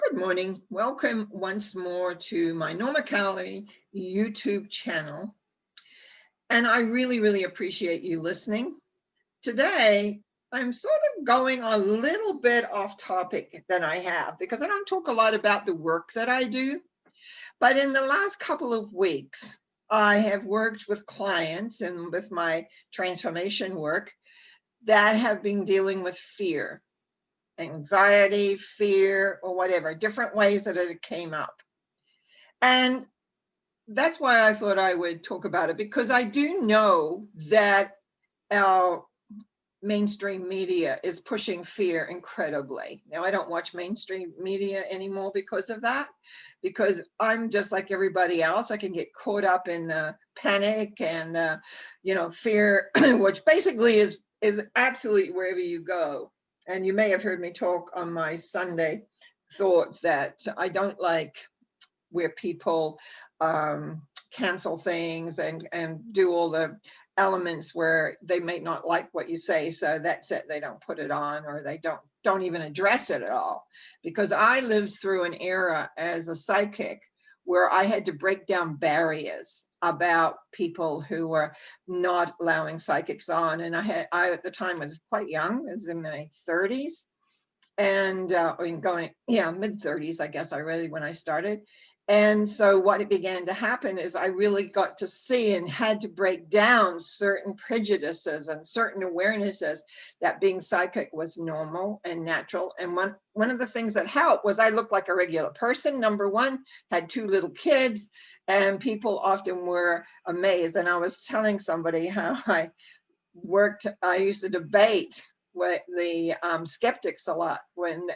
Good morning. Welcome once more to my Norma Cowie YouTube channel. And I really appreciate you listening. Today, I'm sort of going a little bit off topic than I have because I don't talk a lot about the work that I do. But in the last couple of weeks, I have worked with clients and with my transformation work that have been dealing with fear, anxiety, fear, or whatever, different ways that it came up. And that's why I thought I would talk about it, because I do know that our mainstream media is pushing fear incredibly. Now, I don't watch mainstream media anymore because of that, because I'm just like everybody else. I can get caught up in the panic and fear, which basically is absolutely wherever you go. And you may have heard me talk on my Sunday thought that I don't like where people cancel things and do all the elements where they may not like what you say, so that's it, they don't put it on, or they don't even address it at all. Because I lived through an era as a psychic where I had to break down barriers about people who were not allowing psychics on. And I at the time was quite young, I was in my 30s, and mid 30s, I guess, when I started. And so what it began to happen is I really got to see and had to break down certain prejudices and certain awarenesses that being psychic was normal and natural. And one of the things that helped was I looked like a regular person, number one, had two little kids, and people often were amazed. And I was telling somebody how I used to debate with the skeptics a lot. When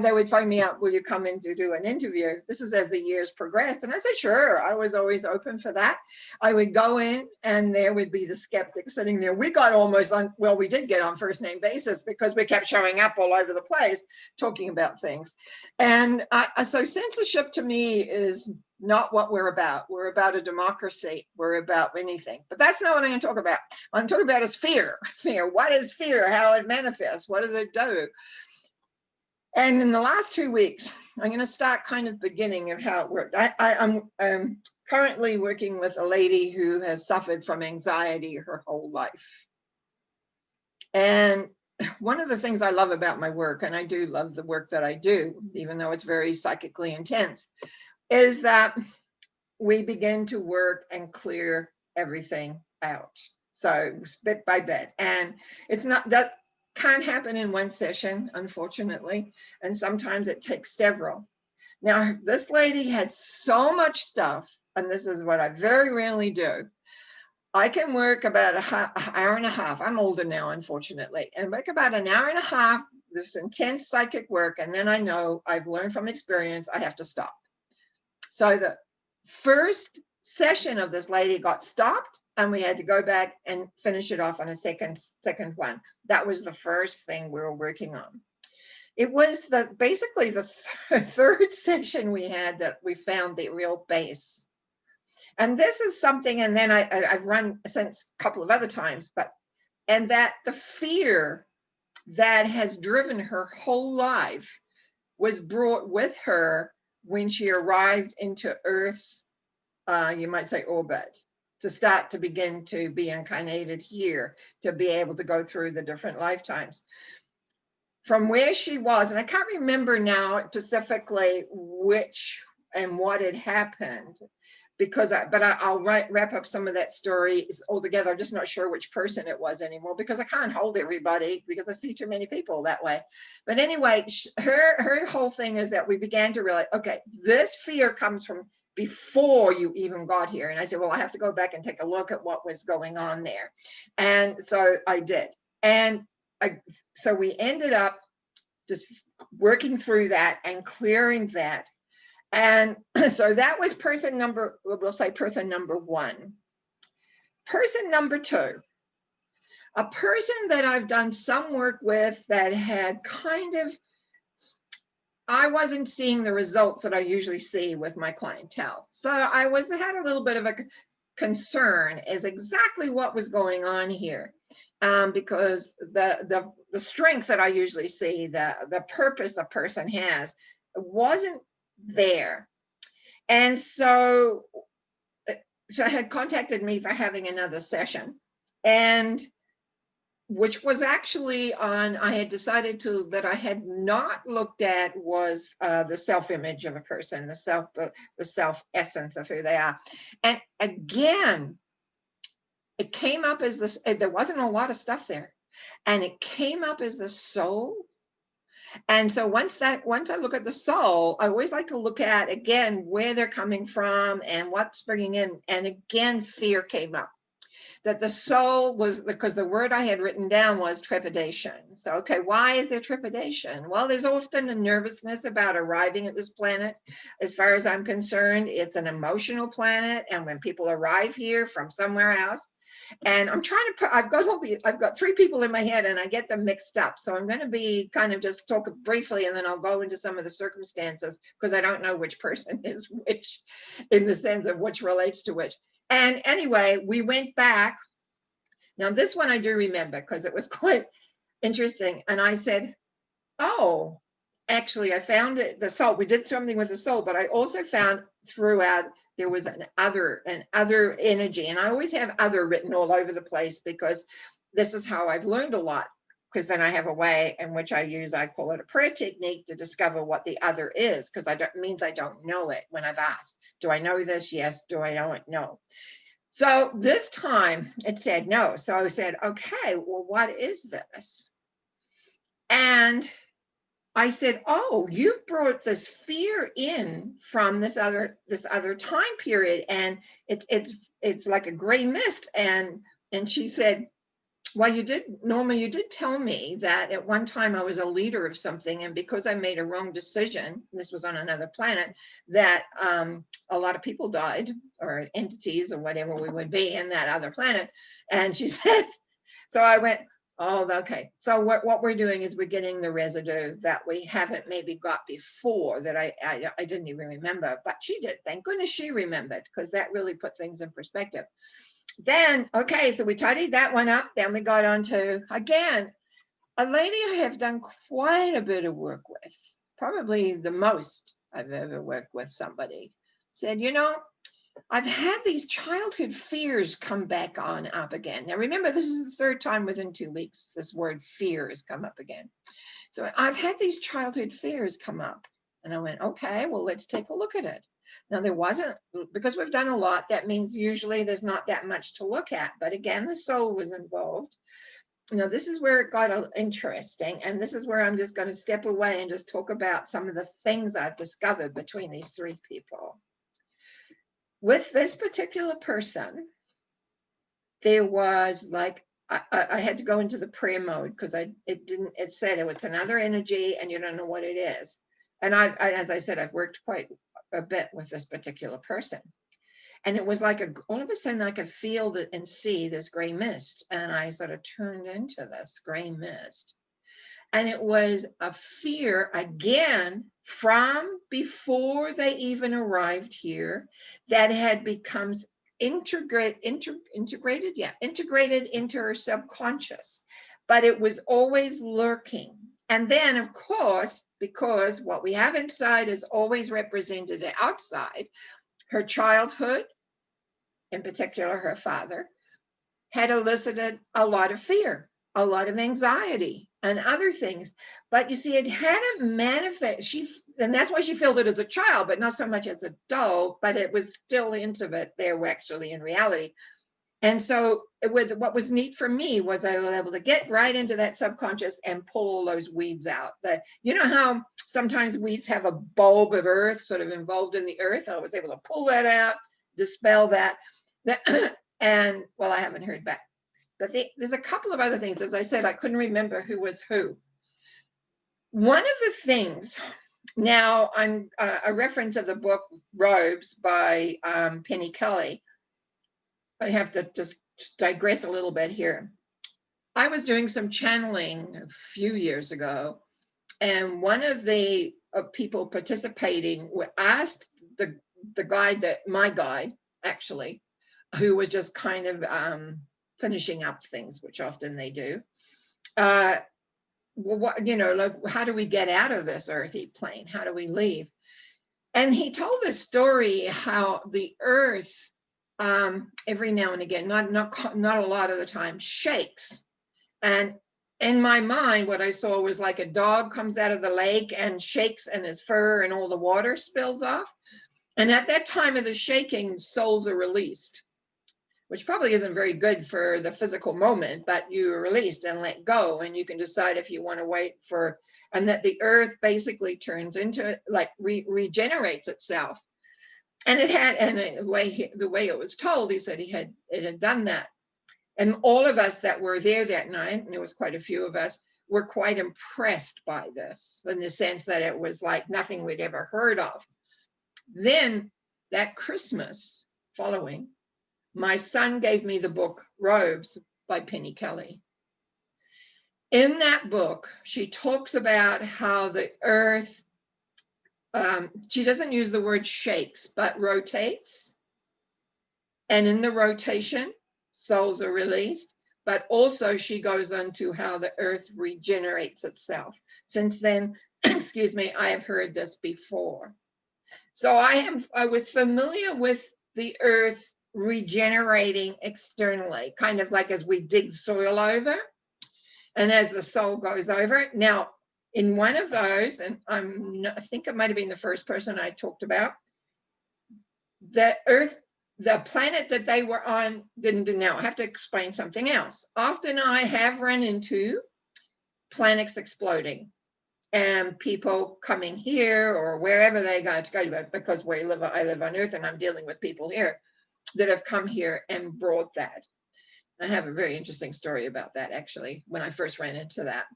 they would find me out, will you come in to do an interview? This is as the years progressed. And I said, sure, I was always open for that. I would go in and there would be the skeptics sitting there. We got we did get on first name basis because we kept showing up all over the place talking about things. And so censorship to me is not what we're about. We're about a democracy. We're about anything. But that's not what I'm going to talk about. What I'm talking about is fear. Fear. What is fear? How it manifests? What does it do? And in the last 2 weeks, I'm going to start kind of beginning of how it worked. I'm currently working with a lady who has suffered from anxiety her whole life. And one of the things I love about my work, and I do love the work that I do, even though it's very psychically intense, is that we begin to work and clear everything out. So bit by bit. And that can't happen in one session, unfortunately. And sometimes it takes several. Now, this lady had so much stuff, and this is what I very rarely do. I can work about an hour and a half. I'm older now, unfortunately, and work about an hour and a half, this intense psychic work. And then I know I've learned from experience, I have to stop. So the first session of this lady got stopped, and we had to go back and finish it off on a second one. That was the first thing we were working on. It was basically the third session we had that we found the real base. And this is something, and then I've run since a couple of other times, and that the fear that has driven her whole life was brought with her when she arrived into Earth's, you might say, orbit, to begin to be incarnated here, to be able to go through the different lifetimes. From where she was, and I can't remember now specifically which and what had happened, but I'll wrap up some of that story altogether. I'm just not sure which person it was anymore, because I can't hold everybody because I see too many people that way. But anyway, her whole thing is that we began to realize, okay, this fear comes from before you even got here. And I said, well, I have to go back and take a look at what was going on there. And so I did. And so we ended up just working through that and clearing that. And so that was person number one. Person number two, a person that I've done some work with that had I wasn't seeing the results that I usually see with my clientele. So I had a little bit of a concern as exactly what was going on here. Because the strength that I usually see, the purpose the person has, wasn't there. And so had contacted me for having another session, and which was actually on, I had decided that I had not looked at was the self-image of a person, the self essence of who they are. And again, it came up as this, there wasn't a lot of stuff there. And it came up as the soul. And so once I look at the soul, I always like to look at, again, where they're coming from and what's bringing in. And again, fear came up. That the soul was, because the word I had written down was trepidation. So, okay, why is there trepidation? Well, there's often a nervousness about arriving at this planet. As far as I'm concerned, it's an emotional planet. And when people arrive here from somewhere else, and I'm trying to put, I've got three people in my head and I get them mixed up. So I'm going to be kind of just talk briefly, and then I'll go into some of the circumstances, because I don't know which person is which in the sense of which relates to which. And anyway, we went back. Now, this one I do remember because it was quite interesting. And I said, oh, actually, I found it, the soul. We did something with the soul, but I also found throughout there was an other energy. And I always have other written all over the place, because this is how I've learned a lot. Because then I have a way in which I call it a prayer technique, to discover what the other is, because it means I don't know it when I've asked. Do I know this? Yes. Do I know it? No. So this time it said no. So I said, okay, well, what is this? And I said, oh, you've brought this fear in from this other time period, and it's like a gray mist. And she said, well, Norma, you did tell me that at one time I was a leader of something, and because I made a wrong decision, this was on another planet, that a lot of people died, or entities, or whatever we would be in that other planet. And she said, so I went, oh, okay. So what we're doing is we're getting the residue that we haven't maybe got before, that I didn't even remember, but she did. Thank goodness she remembered, because that really put things in perspective. Then, okay, so we tidied that one up. Then we got on to, again, a lady I have done quite a bit of work with, probably the most I've ever worked with somebody, said, I've had these childhood fears come back on up again. Now, remember, this is the third time within 2 weeks this word fear has come up again. So I've had these childhood fears come up. And I went, okay, well, let's take a look at it. Now, there wasn't, because we've done a lot, that means usually there's not that much to look at. But again, the soul was involved. This is where it got interesting. And this is where I'm just going to step away and just talk about some of the things I've discovered between these three people. With this particular person, there was like, I had to go into the prayer mode, because it said it's another energy and you don't know what it is. And as I said, I've worked quite a bit with this particular person. And it was like all of a sudden I could feel and see this gray mist. And I sort of turned into this gray mist. And it was a fear, again, from before they even arrived here, that had become integrated into her subconscious. But it was always lurking. And then, of course, because what we have inside is always represented outside, her childhood, in particular her father, had elicited a lot of fear, a lot of anxiety, and other things. But you see, it hadn't manifest. And that's why she felt it as a child, but not so much as an adult, but it was still intimate there, actually, in reality. And so what was neat for me was I was able to get right into that subconscious and pull all those weeds out. That, you know how sometimes weeds have a bulb of earth sort of involved in the earth? I was able to pull that out, dispel that. And, well, I haven't heard back. But there's a couple of other things. As I said, I couldn't remember who was who. One of the things, now I'm a reference of the book Robes by Penny Kelly. I have to just digress a little bit here. I was doing some channeling a few years ago, and one of the people participating asked the guide, my guide, actually, who was just kind of finishing up things, which often they do. well, what, like, how do we get out of this earthy plane? How do we leave? And he told this story how the earth, every now and again, not a lot of the time, shakes. And in my mind, what I saw was like a dog comes out of the lake and shakes, and his fur and all the water spills off. And at that time of the shaking, souls are released, which probably isn't very good for the physical moment, but you are released and let go, and you can decide if you want to wait for, and that the earth basically turns into, like, regenerates itself. And it had, and the way it was told, he said it had done that. And all of us that were there that night, and there was quite a few of us, were quite impressed by this, in the sense that it was like nothing we'd ever heard of. Then that Christmas following, my son gave me the book Robes by Penny Kelly. In that book, she talks about how the earth, she doesn't use the word shakes, but rotates. And in the rotation, souls are released. But also she goes into how the earth regenerates itself. Since then, excuse me, I have heard this before. So I was familiar with the earth regenerating externally, kind of like as we dig soil over, and as the soul goes over it. Now, in one of those, and I think it might have been the first person I talked about, the earth, the planet that they were on didn't do. Now I have to explain something else. Often I have run into planets exploding and people coming here or wherever they got to go, because I live on Earth, and I'm dealing with people here that have come here and brought that. I have a very interesting story about that, actually, when I first ran into that.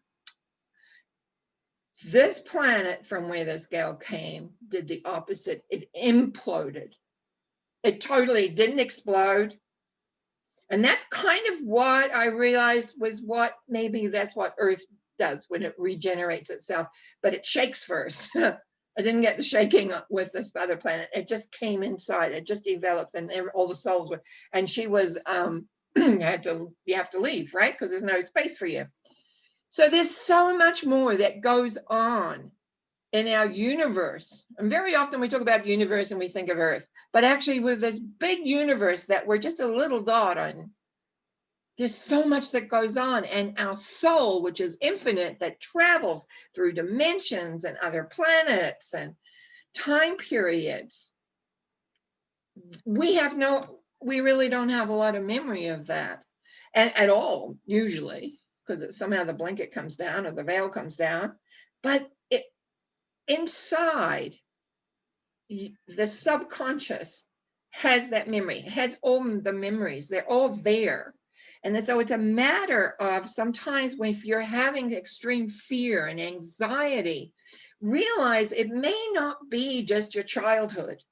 This planet from where this gal came did the opposite. It imploded. It totally didn't explode. And that's kind of what I realized was maybe that's what Earth does when it regenerates itself, but it shakes first. I didn't get the shaking with this other planet. It just came inside. It just developed, and all the souls were, and she was, you have to leave, right? Because there's no space for you. So there's so much more that goes on in our universe. And very often we talk about universe and we think of Earth, but actually with this big universe that we're just a little dot on, there's so much that goes on. And our soul, which is infinite, that travels through dimensions and other planets and time periods, we really don't have a lot of memory of that at all, usually, because somehow the blanket comes down or the veil comes down. But inside, the subconscious has that memory, has all the memories. They're all there. And so it's a matter of sometimes if you're having extreme fear and anxiety, realize it may not be just your childhood.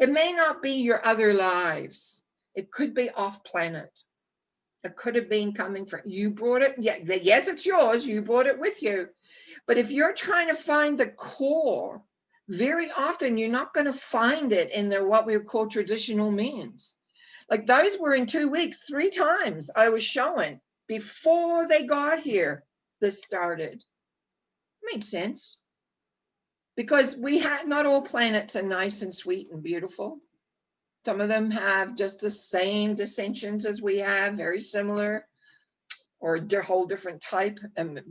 It may not be your other lives. It could be off planet. It could have been coming from, you brought it. Yeah, yes, it's yours. You brought it with you. But if you're trying to find the core, very often you're not going to find it in what we would call traditional means. Like those were in 2 weeks, 3 times I was showing before they got here, this started. It made sense. Because not all planets are nice and sweet and beautiful. Some of them have just the same dissensions as we have, very similar, or a whole different type. And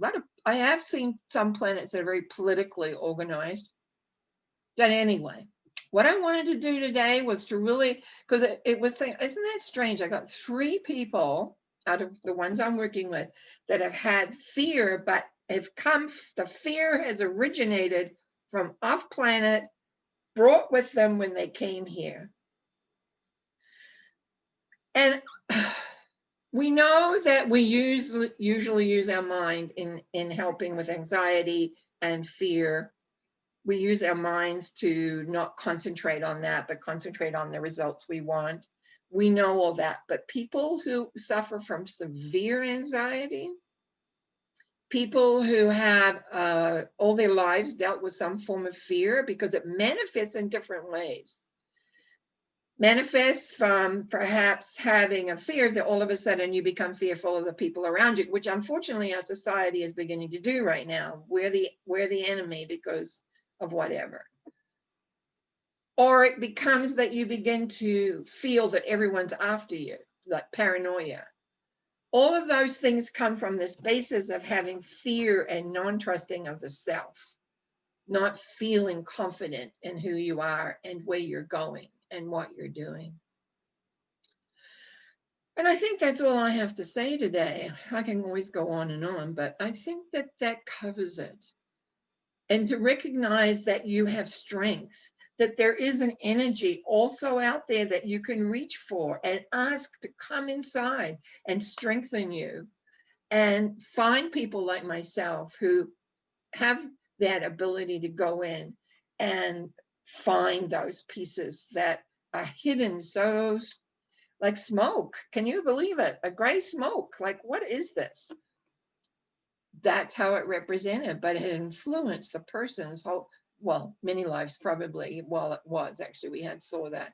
I have seen some planets that are very politically organized. But anyway, what I wanted to do today was to really, because it was saying, isn't that strange? I got 3 people out of the ones I'm working with that have had fear, but the fear has originated from off planet, brought with them when they came here. And we know that we usually use our mind in helping with anxiety and fear. We use our minds to not concentrate on that, but concentrate on the results we want. We know all that, but people who suffer from severe anxiety, people who have all their lives dealt with some form of fear because it manifests in different ways. manifests from perhaps having a fear that all of a sudden you become fearful of the people around you, which unfortunately our society is beginning to do right now. We're the enemy because of whatever. Or it becomes that you begin to feel that everyone's after you, like paranoia. All of those things come from this basis of having fear and non-trusting of the self, not feeling confident in who you are and where you're going and what you're doing. And I think that's all I have to say today. I can always go on, but I think that that covers it. And to recognize that you have strength, that there is an energy also out there that you can reach for and ask to come inside and strengthen you, and find people like myself who have that ability to go in and find those pieces that are hidden so, like smoke. Can you believe it? A gray smoke. Like, what is this? That's how it represented, but it influenced the person's whole, well, many lives probably. Well, it was actually, we had saw that.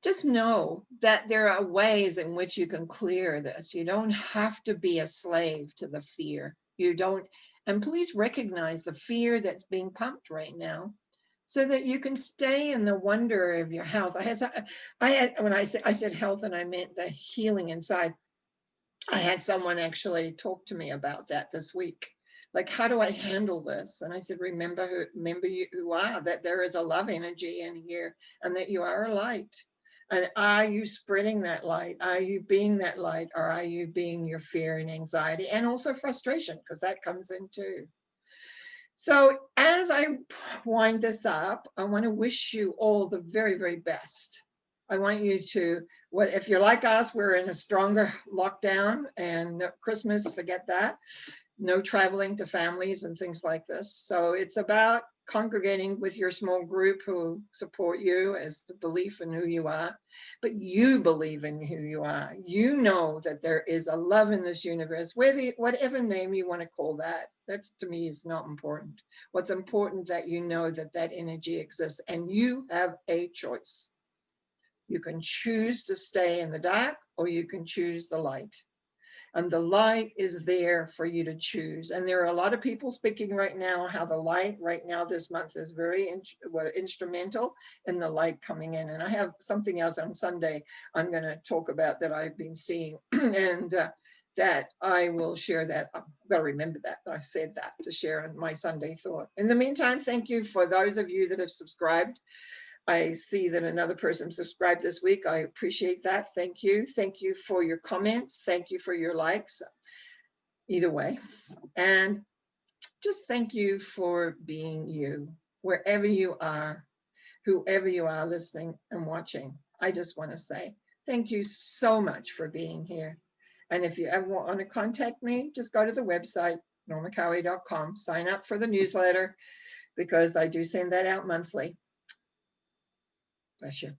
Just know that there are ways in which you can clear this. You don't have to be a slave to the fear. You don't, and please recognize the fear that's being pumped right now, so that you can stay in the wonder of your health. I had when I said health, and I meant the healing inside. I had someone actually talk to me about that this week. Like, how do I handle this? And I said, remember you who are, that there is a love energy in here, and that you are a light. And are you spreading that light? Are you being that light, or are you being your fear and anxiety, and also frustration, because that comes in too. So as I wind this up, I want to wish you all the very, very best. I want you to, if you're like us, we're in a stronger lockdown, and Christmas, forget that. No traveling to families and things like this. So it's about congregating with your small group who support you as the belief in who you are, but you believe in who you are. You know that there is a love in this universe, whatever name you want to call that. That's, to me, is not important. What's important that you know that that energy exists, and you have a choice. You can choose to stay in the dark, or you can choose the light. And the light is there for you to choose. And there are a lot of people speaking right now how the light right now this month is very instrumental in the light coming in. And I have something else on Sunday I'm going to talk about that I've been seeing, and that I will share that. I've got to remember that I said that to share in my Sunday thought. In the meantime, thank you for those of you that have subscribed. I see that another person subscribed this week. I appreciate that. Thank you. Thank you for your comments. Thank you for your likes, either way. And just thank you for being you, wherever you are, whoever you are listening and watching. I just want to say thank you so much for being here. And if you ever want to contact me, just go to the website, normacowie.com, sign up for the newsletter, because I do send that out monthly. Bless you.